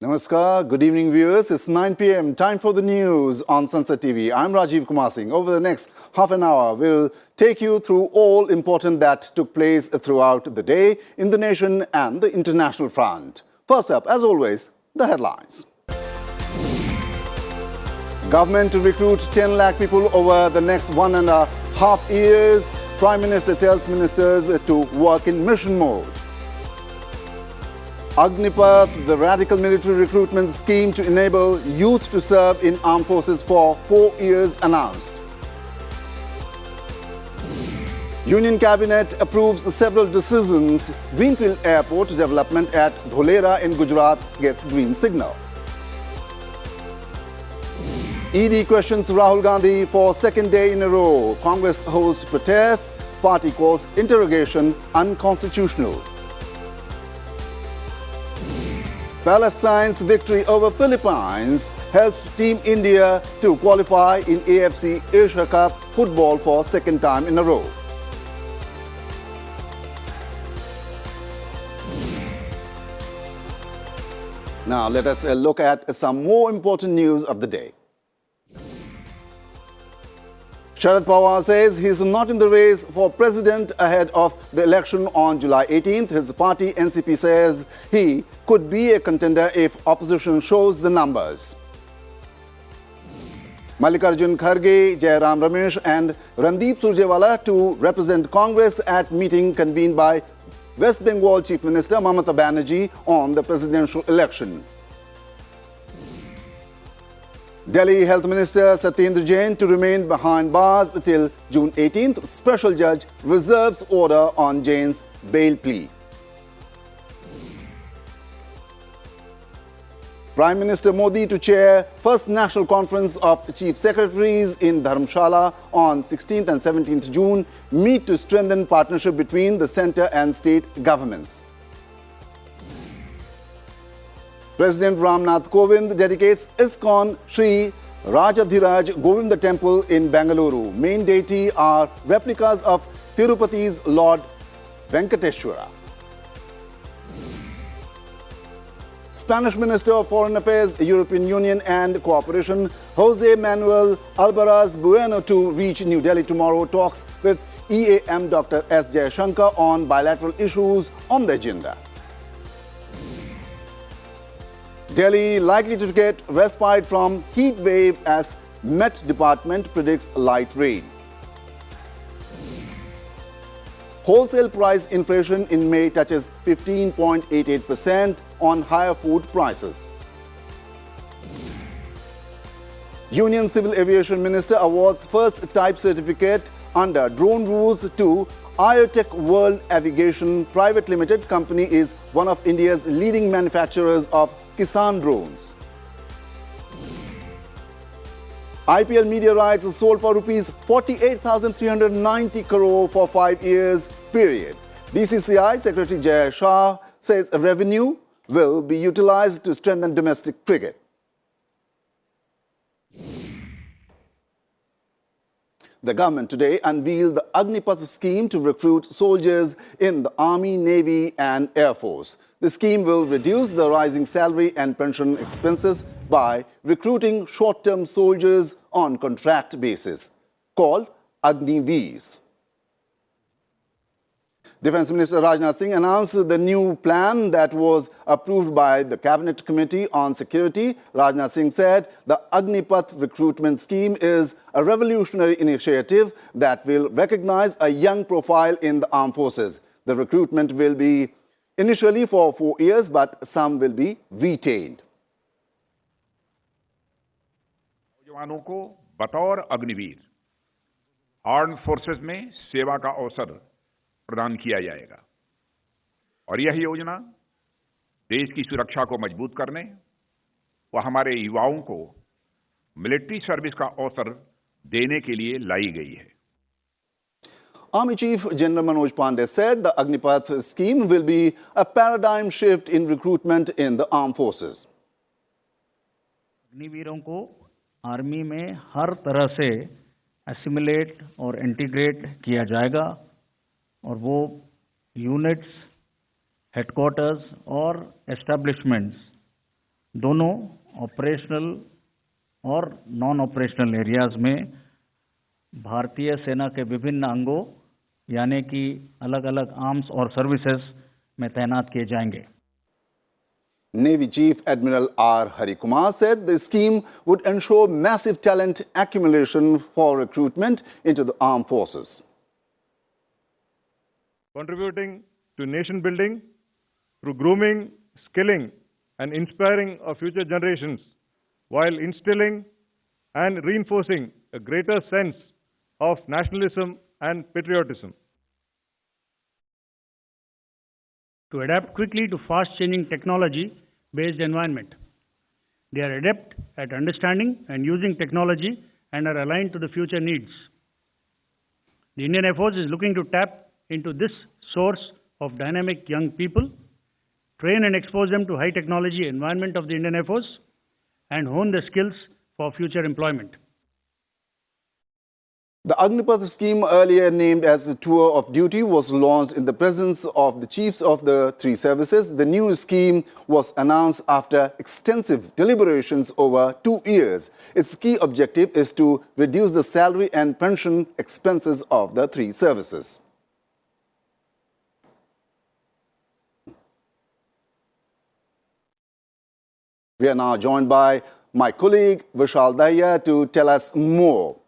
Namaskar, good evening viewers. It's 9 p.m. Time for the news on Sansad TV. I'm Rajeev Kumar. Over the next half an hour, we'll take you through all important that took place throughout the day in the nation and the international front. First up, as always, the headlines. Government to recruit 10 lakh people over the next 1.5 years. Prime Minister tells ministers to work in mission mode. Agnipath, the radical military recruitment scheme to enable youth to serve in armed forces for 4 years announced. Union Cabinet approves several decisions. Greenfield Airport development at Dholera in Gujarat gets green signal. ED questions Rahul Gandhi for second day in a row. Congress holds protests. Party calls interrogation unconstitutional. Palestine's victory over Philippines helps Team India to qualify in AFC Asia Cup football for second time in a row. Now let us look at some more important news of the day. Sharad Pawar says he is not in the race for president ahead of the election on July 18th. His party NCP says he could be a contender if opposition shows the numbers. Mallikarjun Kharge, Jairam Ramesh and Randeep Surjewala to represent Congress at meeting convened by West Bengal Chief Minister Mamata Banerjee on the presidential election. Delhi Health Minister Satyendra Jain to remain behind bars till June 18th. Special judge reserves order on Jain's bail plea. Prime Minister Modi to chair first National Conference of Chief Secretaries in Dharamshala on 16th and 17th June. Meet to strengthen partnership between the centre and state governments. President Ramnath Kovind dedicates ISKCON Sri Rajadhiraj Govinda Temple in Bengaluru. Main deity are replicas of Tirupati's Lord Venkateshwara. Spanish Minister of Foreign Affairs, European Union and Cooperation, Jose Manuel Albaraz Bueno to reach New Delhi tomorrow. Talks with EAM Dr. S. Jayashankar on bilateral issues on the agenda. Delhi likely to get respite from heat wave as Met Department predicts light rain. Wholesale price inflation in May touches 15.88% on higher food prices. Union Civil Aviation Minister awards first type certificate under drone rules to Iotech World Aviation Private Limited. Company is one of India's leading manufacturers of Kisan drones. IPL media rights sold for rupees 48,390 crore for 5 years period. BCCI Secretary Jay Shah says revenue will be utilized to strengthen domestic cricket. The government today unveiled the Agnipath scheme to recruit soldiers in the Army, Navy and Air Force. The scheme will reduce the rising salary and pension expenses by recruiting short-term soldiers on contract basis, called Agniveers. Defence Minister Rajnath Singh announced the new plan that was approved by the Cabinet Committee on Security. Rajnath Singh said the Agnipath recruitment scheme is a revolutionary initiative that will recognize a young profile in the armed forces. The recruitment will be initially for 4 years, but some will be retained. जवानों को बतौर Agniveer armed forces में सेवा का अवसर प्रदान किया जाएगा और यह योजना देश की सुरक्षा को मजबूत करने व हमारे युवाओं को मिलिट्री सर्विस का अवसर देने के लिए लाई गई है. Army Chief General Manoj Pandey said the Agnipath scheme will be a paradigm shift in recruitment in the armed forces. अग्निवीरों को आर्मी में हर तरह से एसिमिलेट और इंटीग्रेट किया जाएगा और वो यूनिट्स, हेडक्वार्टर्स और एस्टेब्लिशमेंट्स दोनों ऑपरेशनल और नॉन ऑपरेशनल एरियाज में भारतीय सेना के विभिन्न अंगों यानी कि अलग अलग आर्म्स और सर्विसेज में तैनात किए जाएंगे। Navy Chief Admiral R. Hari Kumar said the scheme would ensure massive talent accumulation for recruitment into the armed forces. Contributing to nation building through grooming, skilling, and inspiring of future generations, while instilling and reinforcing a greater sense of nationalism and patriotism. To adapt quickly to fast-changing technology-based environment. They are adept at understanding and using technology and are aligned to the future needs. The Indian Air Force is looking to tap into this source of dynamic young people, train and expose them to high technology environment of the Indian Air Force, and hone their skills for future employment. The Agnipath scheme, earlier named as a tour of duty, was launched in the presence of the chiefs of the three services. The new scheme was announced after extensive deliberations over 2 years. Its key objective is to reduce the salary and pension expenses of the three services. We are now joined by my colleague Vishal Dahiya to tell us more.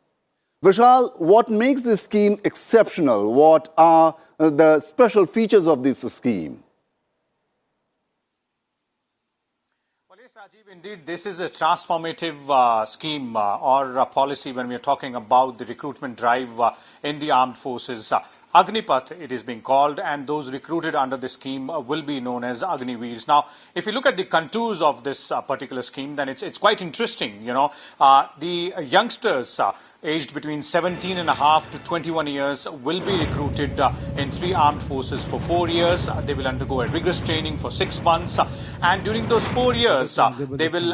Vishal, what makes this scheme exceptional? What are the special features of this scheme? Well, yes, Rajeev, indeed, this is a transformative scheme or policy when we are talking about the recruitment drive in the armed forces. Agnipath, it is being called, and those recruited under the scheme will be known as Agniveers. Now, if you look at the contours of this particular scheme, then it's quite interesting. You know, the youngsters aged between 17 and a half to 21 years will be recruited in three armed forces for 4 years. They will undergo a rigorous training for 6 months, and during those 4 years, they will,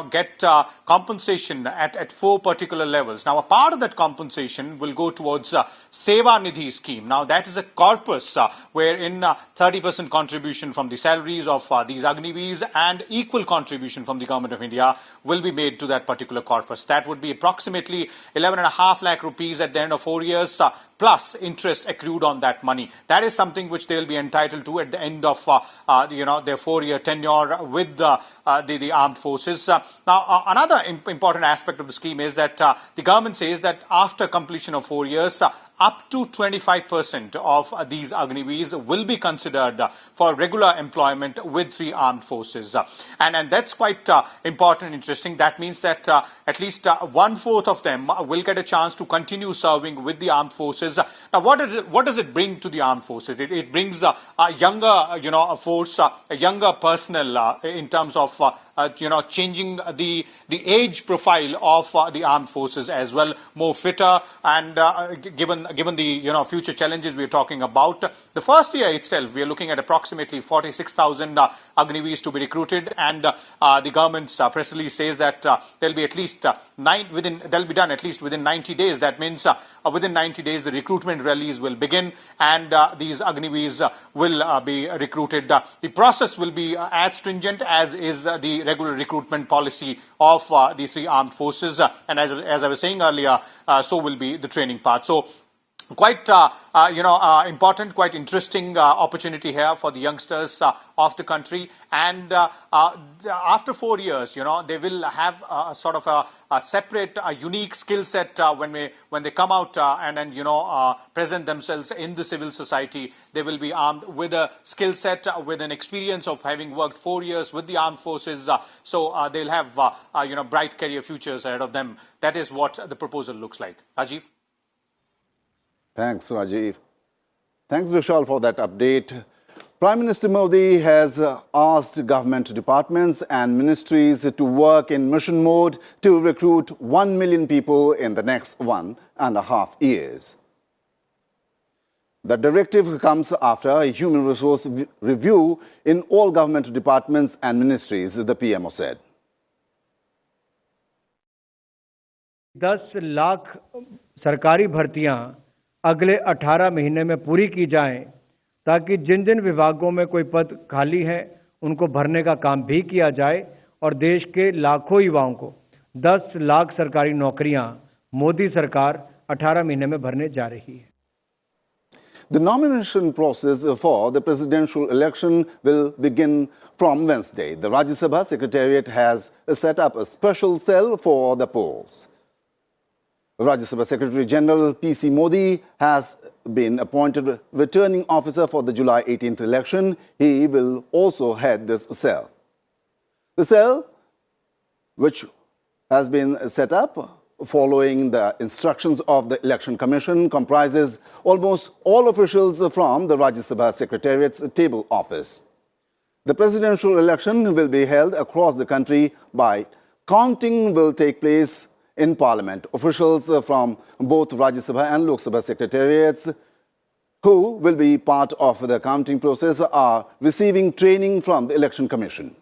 get compensation at 4 particular levels. Now, a part of that compensation will go towards Seva Nidhi scheme. Now, that is a corpus wherein 30% contribution from the salaries of these Agniveers and equal contribution from the Government of India will be made to that particular corpus. That would be approximately 11.5 lakh rupees at the end of 4 years, plus interest accrued on that money. That is something which they will be entitled to at the end of their 4-year tenure with the armed forces. Now, another important aspect of the scheme is that the government says that after completion of 4 years, up to 25% of these Agniveers will be considered for regular employment with three armed forces. And that's quite important and interesting. That means that at least 1/4 of them will get a chance to continue serving with the armed forces. Now, what does it bring to the armed forces? It brings a younger, force, a younger personnel in terms of changing the age profile of the armed forces as well, more fitter, and given the future challenges we are talking about. The first year itself, we are looking at approximately 46,000 Agniveers to be recruited, and the government's press release says that they'll be at least they'll be done at least within 90 days. That means within 90 days the recruitment rallies will begin, and these Agniveers will be recruited. The process will be as stringent as is the regular recruitment policy of the three armed forces, and as I was saying earlier, so will be the training part. So quite important, quite interesting opportunity here for the youngsters of the country. And after 4 years, they will have a sort of a separate, unique skill set when they come out and present themselves in the civil society. They will be armed with a skill set, with an experience of having worked 4 years with the armed forces. So they'll have bright career futures ahead of them. That is what the proposal looks like. Rajeev. Thanks, Rajeev. Thanks, Vishal, for that update. Prime Minister Modi has asked government departments and ministries to work in mission mode to recruit 1 million people in the next 1.5 years. The directive comes after a human resource review in all government departments and ministries, the PMO said. 10 lakh सरकारी भर्तियां अगले 18 महीने में पूरी की जाएं, ताकि जिन जिन विभागों में कोई पद खाली है उनको भरने का काम भी किया जाए और देश के लाखों युवाओं को 10 लाख सरकारी नौकरियां मोदी सरकार 18 महीने में भरने जा रही है। The nomination process for the presidential election will begin from Wednesday. The Rajya Sabha Secretariat has set up a special cell for the polls. Rajya Sabha Secretary General P.C. Modi has been appointed returning officer for the July 18th election. He will also head this cell. The cell, which has been set up following the instructions of the Election Commission, comprises almost all officials from the Rajya Sabha Secretariat's table office. The presidential election will be held across the country by counting will take place in Parliament. Officials from both Rajya Sabha and Lok Sabha Secretariats who will be part of the counting process are receiving training from the Election Commission.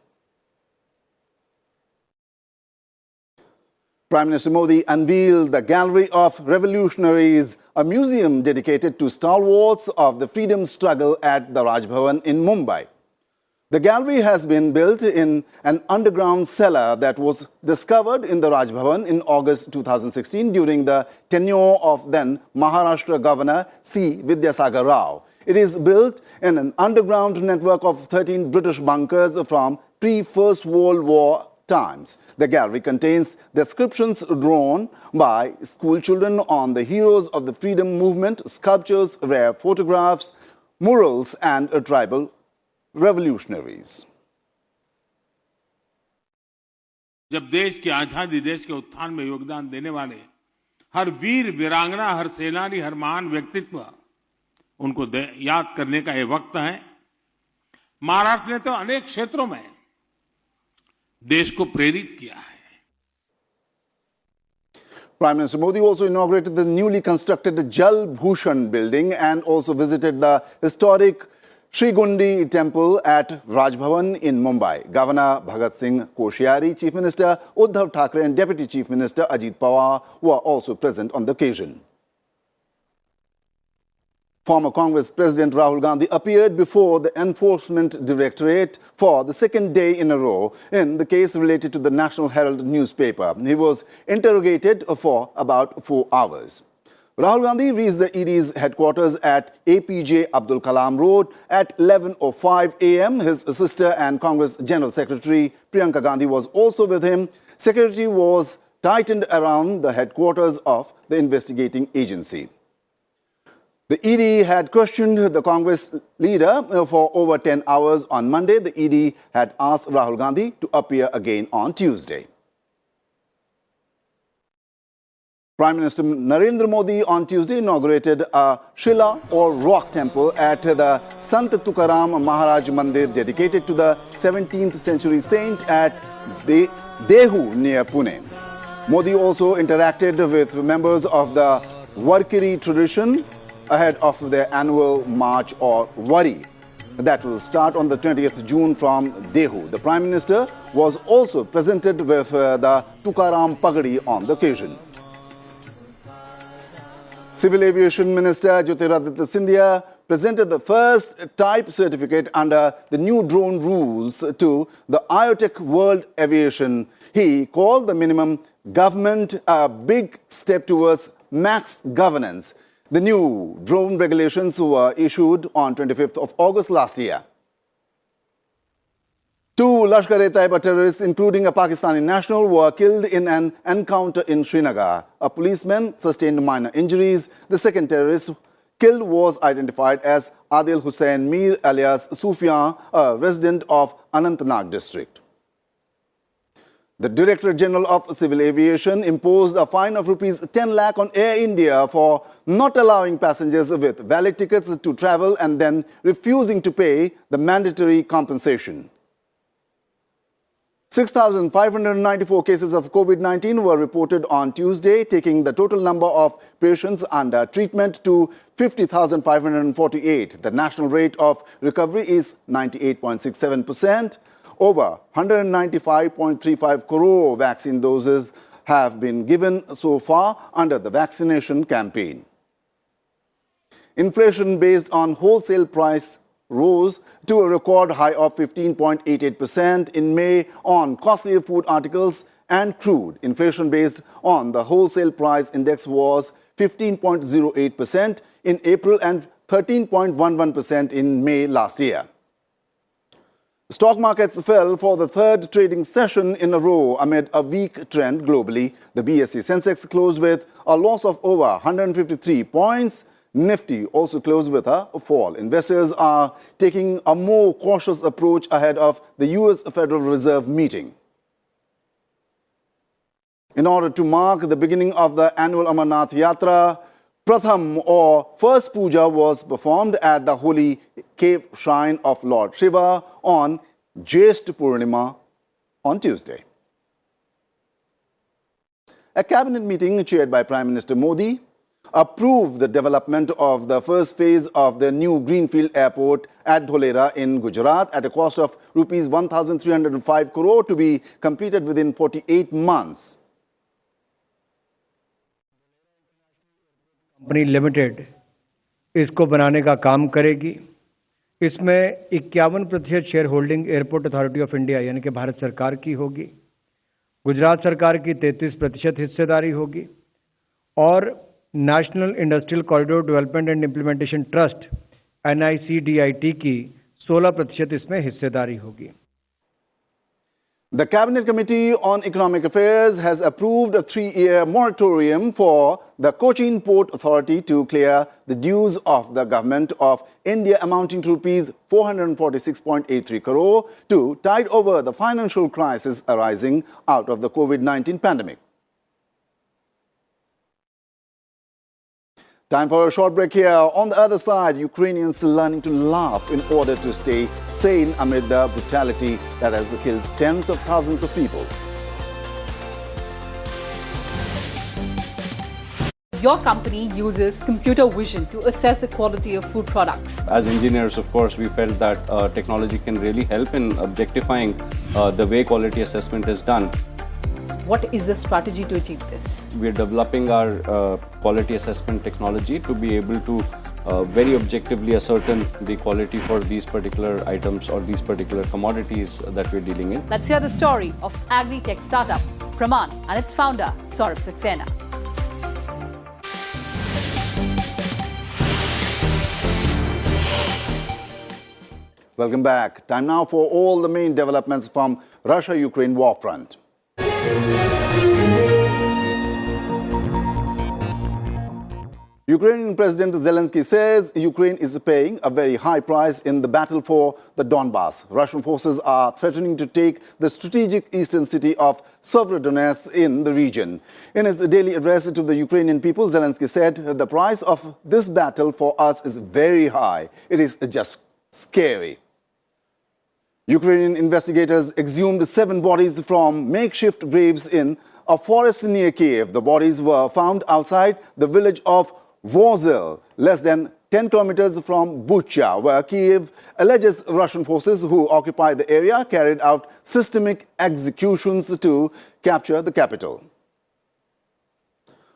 Prime Minister Modi unveiled the Gallery of Revolutionaries, a museum dedicated to stalwarts of the freedom struggle at the Raj Bhavan in Mumbai. The gallery has been built in an underground cellar that was discovered in the Raj Bhavan in August 2016 during the tenure of then Maharashtra Governor C. Vidyasagar Rao. It is built in an underground network of 13 British bunkers from pre-First World War times. The gallery contains descriptions drawn by school children on the heroes of the freedom movement, sculptures, rare photographs, murals and tribal revolutionaries. जब देश की आजादी, देश के उत्थान में योगदान देने वाले हर वीर वीरांगना, हर सेनानी, हर महान व्यक्तित्व, उनको याद करने का ये वक्त है। महाराष्ट्र ने तो अनेक क्षेत्रों में देश को प्रेरित किया है। Prime Minister Modi also inaugurated the newly constructed Jal Bhushan building and also visited the historic Sri Gundi temple at Raj Bhavan in Mumbai. Governor Bhagat Singh Koshyari, Chief Minister Uddhav Thackeray and Deputy Chief Minister Ajit Pawar were also present on the occasion. Former Congress President Rahul Gandhi appeared before the Enforcement Directorate for the second day in a row in the case related to the National Herald newspaper. He was interrogated for about 4 hours. Rahul Gandhi reached the ED's headquarters at APJ Abdul Kalam Road at 11:05 a.m. His sister and Congress General Secretary Priyanka Gandhi was also with him. Security was tightened around the headquarters of the investigating agency. The ED had questioned the Congress leader for over 10 hours on Monday. The ED had asked Rahul Gandhi to appear again on Tuesday. Prime Minister Narendra Modi on Tuesday inaugurated a Shila or rock temple at the Sant Tukaram Maharaj Mandir dedicated to the 17th century saint at Dehu near Pune. Modi also interacted with members of the Warkiri tradition ahead of their annual march or Wari that will start on the 20th June from Dehu. The Prime Minister was also presented with the Tukaram Pagadi on the occasion. Civil Aviation Minister Jyotiraditya Scindia presented the first type certificate under the new drone rules to the IoTech World Aviation. He called the minimum government a big step towards max governance. The new drone regulations were issued on 25th of August last year. 2 Lashkar-e-Taiba terrorists, including a Pakistani national, were killed in an encounter in Srinagar. A policeman sustained minor injuries. The second terrorist killed was identified as Adil Hussain Mir alias Sufyan, a resident of Anantnag district. The Director General of Civil Aviation imposed a fine of rupees 10 lakh on Air India for not allowing passengers with valid tickets to travel and then refusing to pay the mandatory compensation. 6,594 cases of COVID-19 were reported on Tuesday, taking the total number of patients under treatment to 50,548. The national rate of recovery is 98.67%. Over 195.35 crore vaccine doses have been given so far under the vaccination campaign. Inflation based on wholesale price rose to a record high of 15.88% in May on costlier food articles and crude. Inflation based on the wholesale price index was 15.08% in April and 13.11% in May last year. Stock markets fell for the third trading session in a row amid a weak trend globally. The BSE Sensex closed with a loss of over 153 points. Nifty also closed with a fall. Investors are taking a more cautious approach ahead of the US Federal Reserve meeting. In order to mark the beginning of the annual Amarnath Yatra, Pratham or first puja was performed at the holy cave shrine of Lord Shiva on Jyeshtha Purnima on Tuesday. A cabinet meeting chaired by Prime Minister Modi approved the development of the first phase of the new greenfield airport at Dholera in Gujarat at a cost of rupees 1,305 crore to be completed within 48 months. Company limited इसको बनाने का काम करेगी। इसमें 51% share holding airport authority of India यानी कि भारत सरकार की होगी, गुजरात सरकार की 33% हिस्सेदारी होगी और national industrial corridor development and implementation trust NICDIT की 16% इसमें हिस्सेदारी होगी। The Cabinet Committee on Economic Affairs has approved a 3-year moratorium for the Cochin Port Authority to clear the dues of the Government of India amounting to rupees 446.83 crore to tide over the financial crisis arising out of the COVID-19 pandemic. Time for a short break here. On the other side, Ukrainians learning to laugh in order to stay sane amid the brutality that has killed tens of thousands of people. Your company uses computer vision to assess the quality of food products. As engineers, of course, we felt that technology can really help in objectifying the way quality assessment is done. What is the strategy to achieve this? We are developing our quality assessment technology to be able to very objectively ascertain the quality for these particular items or these particular commodities that we're dealing in. Let's hear the story of Agritech startup Praman and its founder Saurabh Saxena. Welcome back. Time now for all the main developments from Russia-Ukraine war front. Ukrainian President Zelensky says Ukraine is paying a very high price in the battle for the Donbass. Russian forces are threatening to take the strategic eastern city of Severodonetsk in the region. In his daily address to the Ukrainian people, Zelensky said, "The price of this battle for us is very high. It is just scary." Ukrainian investigators exhumed 7 bodies from makeshift graves in a forest near Kiev. The bodies were found outside the village of Vozyl, less than 10 kilometers from Bucha, where Kiev alleges Russian forces who occupy the area carried out systemic executions to capture the capital.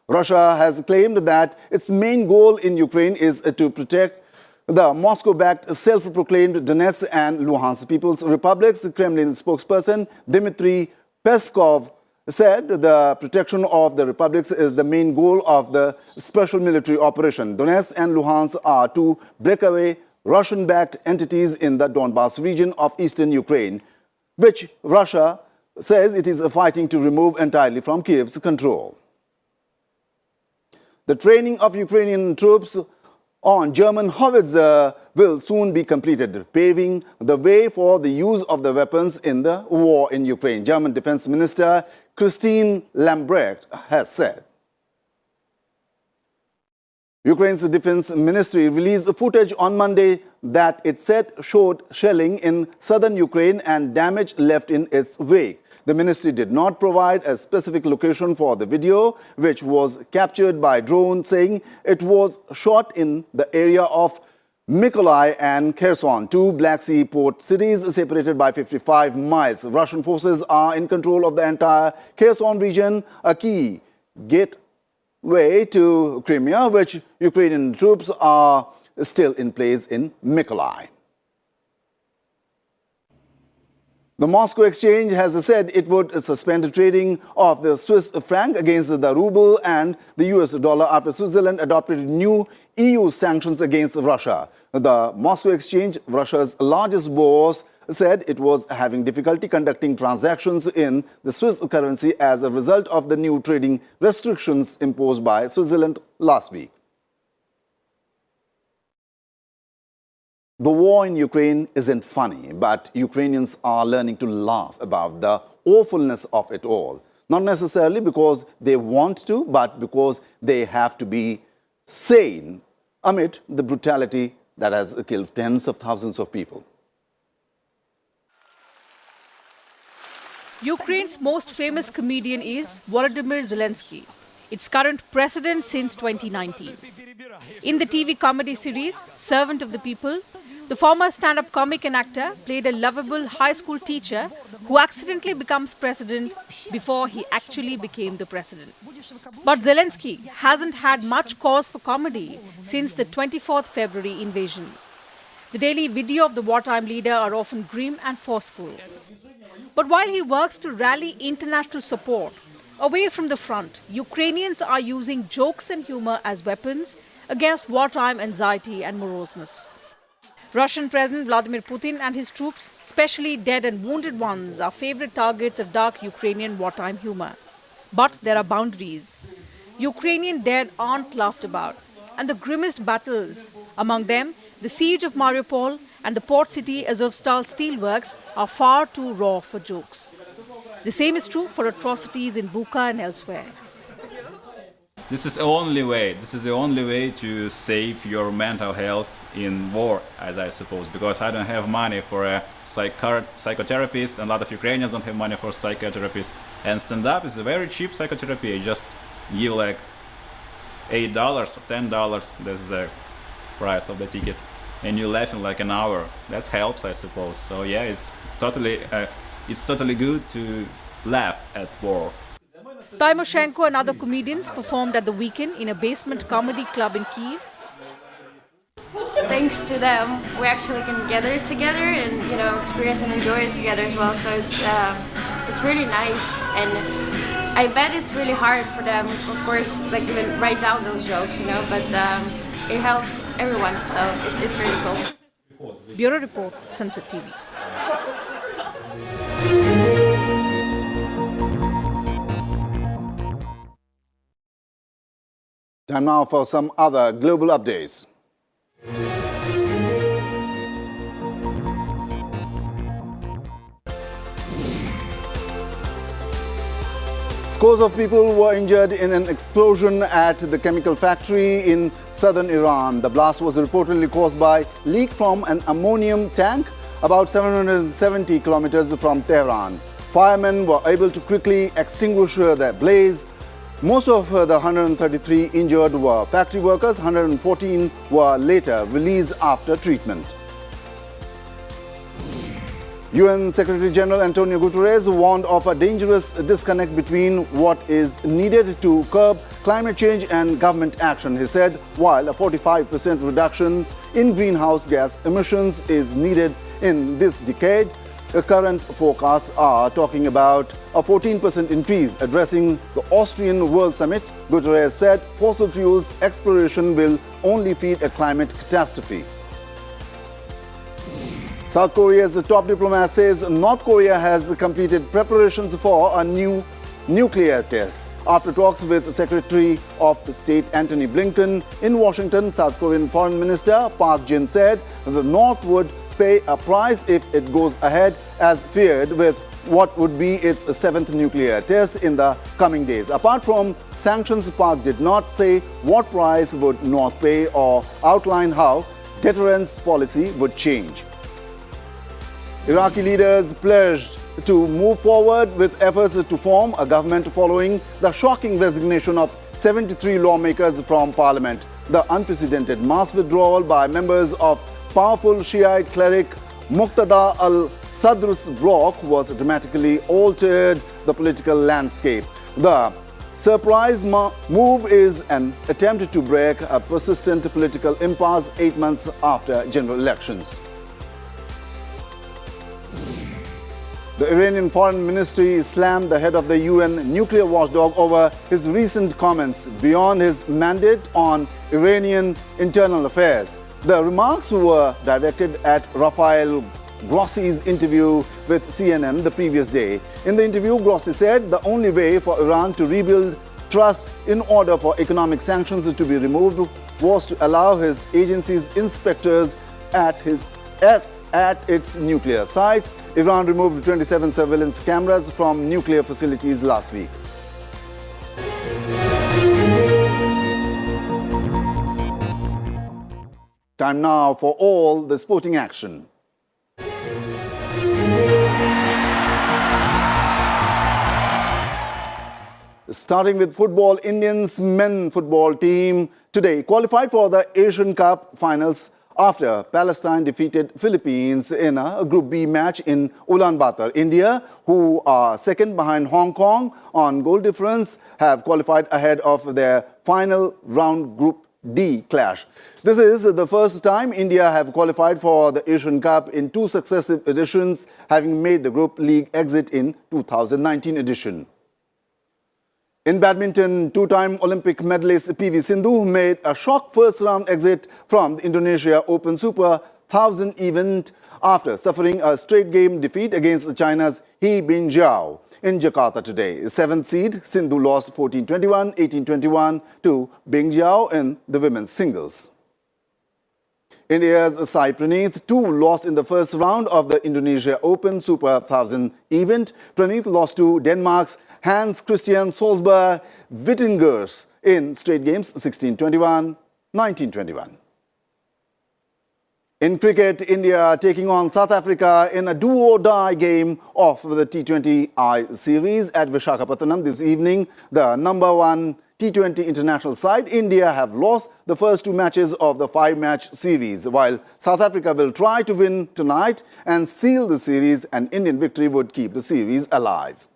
Russia has claimed that its main goal in Ukraine is to protect the Moscow-backed self-proclaimed Donetsk and Luhansk People's Republics. Kremlin spokesperson Dmitry Peskov said the protection of the republics is the main goal of the special military operation. Donetsk and Luhansk are 2 breakaway Russian-backed entities in the Donbass region of eastern Ukraine, which Russia says it is fighting to remove entirely from Kiev's control. The training of Ukrainian troops on German howitzer will soon be completed, paving the way for the use of the weapons in the war in Ukraine, German Defense Minister Christine Lambrecht has said. Ukraine's defense ministry released footage on Monday that it said showed shelling in southern Ukraine and damage left in its wake. The ministry did not provide a specific location for the video, which was captured by drone, saying it was shot in the area of Mykolaiv and Kherson, 2 Black Sea port cities separated by 55 miles. Russian forces are in control of the entire Kherson region, a key gateway to Crimea, which Ukrainian troops are still in place in Mykolaiv. The Moscow Exchange has said it would suspend trading of the Swiss franc against the ruble and the US dollar after Switzerland adopted new EU sanctions against Russia. The Moscow Exchange, Russia's largest bourse, said it was having difficulty conducting transactions in the Swiss currency as a result of the new trading restrictions imposed by Switzerland last week. The war in Ukraine isn't funny, but Ukrainians are learning to laugh about the awfulness of it all. Not necessarily because they want to, but because they have to be sane amid the brutality that has killed tens of thousands of people. Ukraine's most famous comedian is Volodymyr Zelensky, its current president since 2019. In the TV comedy series Servant of the People, the former stand-up comic and actor played a lovable high school teacher who accidentally becomes president before he actually became the president. But Zelensky hasn't had much cause for comedy since the 24th February invasion. The daily video of the wartime leader are often grim and forceful. But while he works to rally international support, away from the front, Ukrainians are using jokes and humor as weapons against wartime anxiety and moroseness. Russian President Vladimir Putin and his troops, especially dead and wounded ones, are favorite targets of dark Ukrainian wartime humor. But there are boundaries. Ukrainian dead aren't laughed about, and the grimmest battles, among them the siege of Mariupol and the port city Azovstal steelworks, are far too raw for jokes. The same is true for atrocities in Bucha and elsewhere. This is the only way to save your mental health in war, as I suppose, because I don't have money for a psychotherapist, and a lot of Ukrainians don't have money for psychotherapists. And stand-up is a very cheap psychotherapy. You just give like $8, $10, that's the price of the ticket, and you laugh in like an hour. That helps, I suppose. So yeah, it's totally good to laugh at war. Tymoshenko and other comedians performed at the weekend in a basement comedy club in Kyiv. Thanks to them, we actually can gather together and experience and enjoy it together as well. So it's really nice, and I bet it's really hard for them, of course, like even write down those jokes, but it helps everyone. So it's really cool. Bureau Report, Sansad TV. Time now for some other global updates. Scores of people were injured in an explosion at the chemical factory in southern Iran. The blast was reportedly caused by leak from an ammonium tank about 770 kilometers from Tehran. Firemen were able to quickly extinguish the blaze. Most of the 133 injured were factory workers. 114 were later released after treatment. UN Secretary General Antonio Guterres warned of a dangerous disconnect between what is needed to curb climate change and government action. He said while a 45% reduction in greenhouse gas emissions is needed in this decade, the current forecasts are talking about a 14% increase. Addressing the Austrian World Summit, Guterres said fossil fuels exploration will only feed a climate catastrophe. South Korea's top diplomat says North Korea has completed preparations for a new nuclear test. After talks with Secretary of State Antony Blinken in Washington, South Korean Foreign Minister Park Jin said the North would pay a price if it goes ahead as feared with what would be its seventh nuclear test in the coming days. Apart from sanctions, Park did not say what price would North pay or outline how deterrence policy would change. Iraqi leaders pledged to move forward with efforts to form a government following the shocking resignation of 73 lawmakers from parliament. The unprecedented mass withdrawal by members of powerful Shiite cleric Muqtada al-Sadr's bloc was dramatically altered the political landscape. The surprise move is an attempt to break a persistent political impasse 8 months after general elections. The Iranian Foreign Ministry slammed the head of the UN nuclear watchdog over his recent comments beyond his mandate on Iranian internal affairs. The remarks were directed at Rafael Grossi's interview with CNN the previous day. In the interview, Grossi said the only way for Iran to rebuild trust in order for economic sanctions to be removed was to allow his agency's inspectors at its nuclear sites. Iran removed 27 surveillance cameras from nuclear facilities last week. Time now for all the sporting action. Starting with football, Indians men football team today qualified for the Asian Cup finals after Palestine defeated Philippines in a Group B match in Ulaanbaatar. India, who are second behind Hong Kong on goal difference, have qualified ahead of their final round Group D clash. This is the first time India have qualified for the Asian Cup in two successive editions, having made the Group League exit in 2019 edition. In badminton, two-time Olympic medalist PV Sindhu made a shock first-round exit from the Indonesia Open Super 1000 event after suffering a straight-game defeat against China's He Binjiao in Jakarta today. Seventh seed, Sindhu lost 14-21, 18-21 to Binjiao in the women's singles. India's Sai Praneeth too lost in the first round of the Indonesia Open Super 1000 event. Praneeth lost to Denmark's Hans Christian Solberg Wittingers in straight games 16-21, 19-21. In cricket, India taking on South Africa in a do-or-die game of the T20I series at Visakhapatnam this evening. The number one T20 international side, India, have lost the first two matches of the five-match series, while South Africa will try to win tonight and seal the series. An Indian victory would keep the series alive.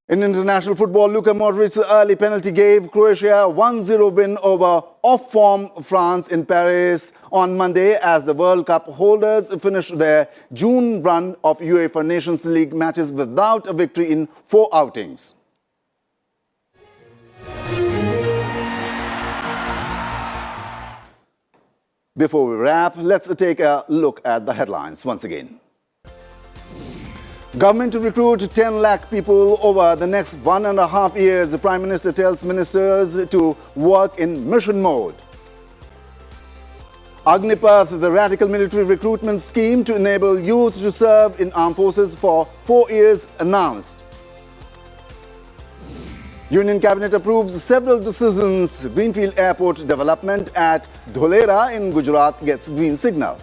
In international football, Luka Modric's early penalty gave Croatia a 1-0 win over off-form France in Paris on Monday as the World Cup holders finished their June run of UEFA Nations League matches without a victory in 4 outings. Before we wrap, let's take a look at the headlines once again. Government to recruit 10 lakh people over the next 1.5 years. The Prime Minister tells ministers to work in mission mode. Agnipath, the radical military recruitment scheme to enable youth to serve in armed forces for 4 years, announced. Union Cabinet approves several decisions. Greenfield Airport development at Dholera in Gujarat gets green signal.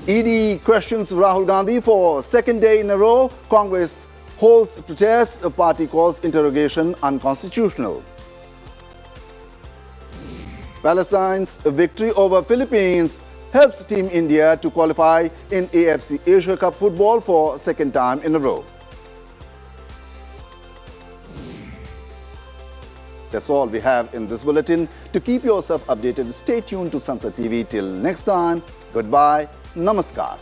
ED questions Rahul Gandhi for second day in a row. Congress holds protest. A party calls interrogation unconstitutional. Palestine's victory over Philippines helps Team India to qualify in AFC Asia Cup football for second time in a row. That's all we have in this bulletin. To keep yourself updated, stay tuned to Sansad TV. Till next time, goodbye. Namaskar.